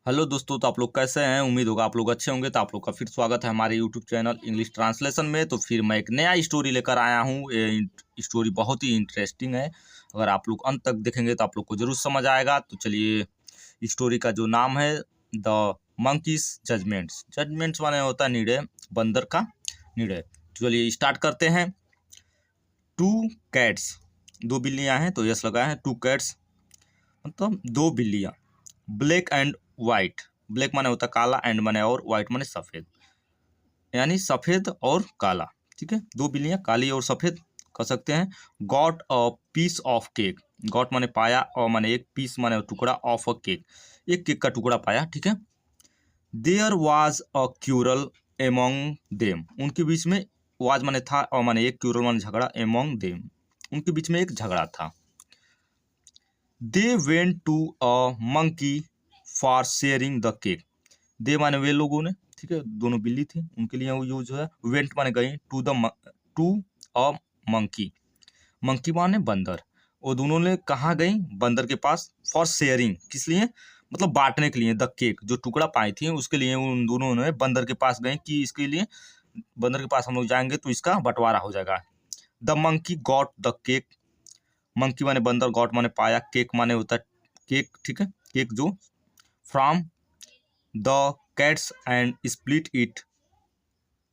Hello दोस्तों, तो आप लोग कैसे हैं। उम्मीद होगा आप लोग अच्छे होंगे। तो आप लोग का फिर स्वागत है हमारे यूट्यूब चैनल इंग्लिश ट्रांसलेशन में। तो फिर मैं एक नया स्टोरी लेकर आया हूँ। ये स्टोरी बहुत ही इंटरेस्टिंग है। अगर आप लोग अंत तक देखेंगे तो आप लोग को जरूर समझ आएगा। तो चलिए, स्टोरी का जो नाम है द मंकीज जजमेंट्स। जजमेंट्स माने होता है निर्णय, बंदर का निर्णय। तो चलिए स्टार्ट करते हैं। टू कैट्स, दो बिल्लियाँ हैं, तो यस लगा है। टू कैट्स मतलब दो बिल्लियाँ। ब्लैक एंड वाइट, ब्लैक माने होता काला, एंड माने और, वाइट माने सफेद, यानी सफेद और काला। ठीक है, दो बिल्लियां काली और सफेद कह सकते हैं। Got a piece of cake, got माने पाया, और माने एक, पीस माने टुकड़ा, ऑफ अ केक एक केक का टुकड़ा पाया। ठीक है। There was a quarrel among them, उनके बीच में, वाज माने था, और माने एक, क्यूरल माने झगड़ा, एमोंग देम उनके बीच में एक झगड़ा था। They went to a monkey for sharing the cake, they माने वे लोगों ने, ठीक है, दोनों बिल्ली थी, उनके लिए वो यूज है। वेंट माने गई, टू अ मंकी, मंकी माने बंदर। वो दोनों ने कहाँ गई, बंदर के पास। फॉर शेयरिंग, किस लिए, मतलब बांटने के लिए। द केक, जो टुकड़ा पाई थी उसके लिए उन दोनों ने बंदर के पास गए कि इसके लिए, बंदर के पास हम लोग जाएंगे तो इसका बंटवारा हो जाएगा। The monkey got the cake, monkey माने बंदर, गॉट माने पाया, केक माने होता है केक, ठीक है, केक जो, from the cats and split it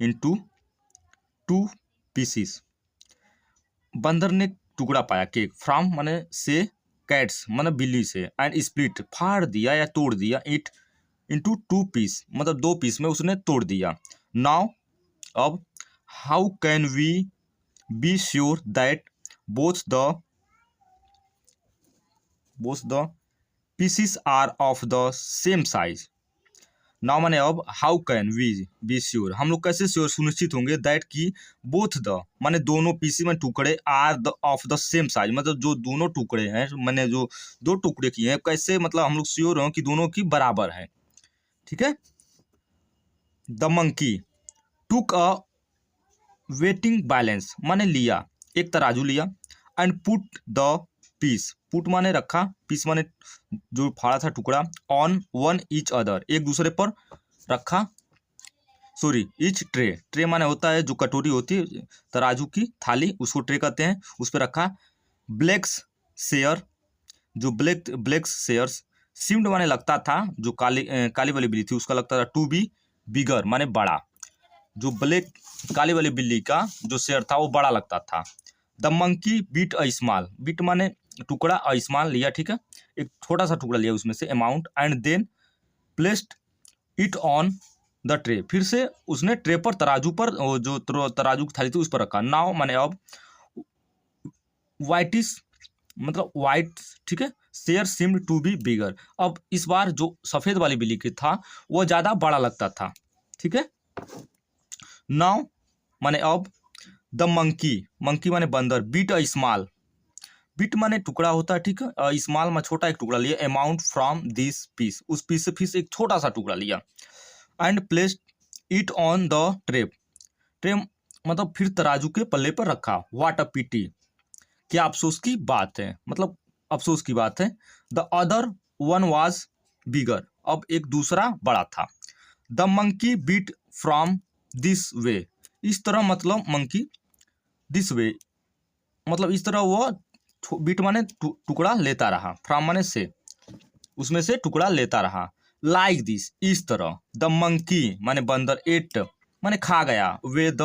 into two pieces, बंदर ने टुकड़ा पाया केक, फ्रॉम माने से, कैट्स माने बिल्ली से, एंड स्प्लिट फाड़ दिया या तोड़ दिया, इट इनटू टू पीस मतलब दो पीस में उसने तोड़ दिया। नाउ अब, how can we be sure that both the pieces are of the same size. Now माने अब, how can we be sure, हम लोग कैसे श्योर सुनिश्चित होंगे, दैट की बोथ द माने दोनों पीसी में टुकड़े, are the of the same size मतलब जो दोनों टुकड़े हैं, माने जो दो टुकड़े किए हैं, कैसे मतलब हम लोग श्योर हों कि दोनों की बराबर है। ठीक है। The monkey took a weighing balance माने लिया, एक तराजू लिया, and put the piece, put माने रखा, पीस माने जो फाड़ा था टुकड़ा, ऑन वन ईच अदर एक दूसरे पर रखा, सॉरी इच ट्रे, ट्रे माने होता है जो कटोरी होती है, तराजू की थाली, उसको ट्रे कहते हैं, उस पर रखा। ब्लैक्स शेयर, जो ब्लैक्स शेयर्स, सिम्ड माने लगता था, जो काली वाली बिल्ली थी उसका लगता था, टू बी बिगर माने बड़ा, जो ब्लैक काली वाली बिल्ली का जो शेयर था वो बड़ा लगता था। The monkey bit a small, bit माने टुकड़ा, अ स्मॉल लिया, ठीक है, एक छोटा सा टुकड़ा लिया उसमें से, amount, and then placed it on the tray, फिर से उसने ट्रे पर, तराजू पर, जो तराजू की थाली थी उस पर रखा। नाउ माने अब, वाइटिस मतलब वाइट, ठीक है, share seemed to be bigger, अब इस बार जो सफेद वाली बिल्ली की था वो ज्यादा बड़ा लगता था। ठीक है। नाउ माने अब, द मंकी, मंकी माने बंदर, बीट अ स्मॉल, बीट माने टुकड़ा होता है, ठीक है, स्मॉल में छोटा एक टुकड़ा लिया, अमाउंट फ्रॉम दिस पीस, उस पीस से फिर से एक छोटा सा टुकड़ा लिया, and placed it on the tray, tray मतलब फिर तराजू के पल्ले पर रखा। व्हाट अ पिटी, क्या अफसोस की बात है, मतलब अफसोस की बात है। The other one was bigger, अब एक दूसरा बड़ा था। The monkey bit from this way, इस तरह मतलब मंकी, दिस वे मतलब इस तरह वो बीट माने टुकड़ा लेता रहा, फ्रॉम माने से, उसमें से टुकड़ा लेता रहा। लाइक दिस इस तरह, द मंकी माने बंदर, एट माने खा गया, वे द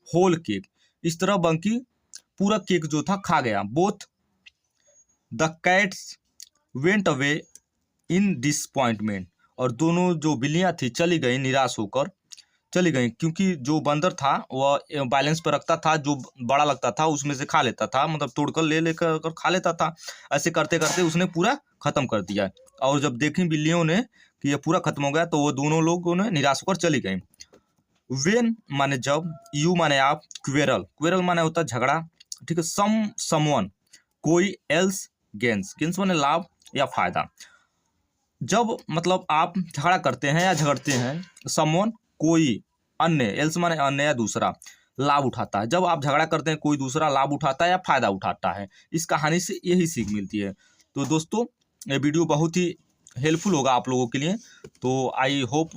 होल केक, इस तरह मंकी पूरा केक जो था खा गया। Both the cats went away in disappointment, और दोनों जो बिल्लियां थी चली गई निराश होकर, चली गई, क्योंकि जो बंदर था वह बैलेंस पर रखता था, जो बड़ा लगता था उसमें से खा लेता था, मतलब तोड़कर ले लेकर खा लेता था। ऐसे करते करते उसने पूरा खत्म कर दिया, और जब देखी बिल्लियों ने कि ये पूरा खत्म हो गया तो वो दोनों लोगों ने निराश होकर चली गई। वेन माने जब, यू माने आप, क्वेरल, क्वेरल माने होता है झगड़ा, ठीक है, समवन कोई, एल्स गेंस, गेंस माने लाभ या फायदा, जब मतलब आप झगड़ा करते हैं या झगड़ते हैं, समवन कोई, अन्य, एल्स माने अन्य या दूसरा, लाभ उठाता है, जब आप झगड़ा करते हैं कोई दूसरा लाभ उठाता है या फायदा उठाता है, इस कहानी से यही सीख मिलती है। तो दोस्तों, ये वीडियो बहुत ही हेल्पफुल होगा आप लोगों के लिए। तो तो आई होप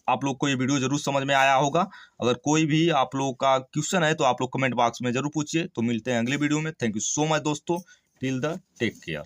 आप लोग को ये वीडियो जरूर समझ में आया होगा। अगर कोई भी आप लोगों का क्वेश्चन है तो आप लोग कमेंट बॉक्स में जरूर पूछिए। तो मिलते हैं अगले वीडियो में। थैंक यू सो मच दोस्तों। Till the take care.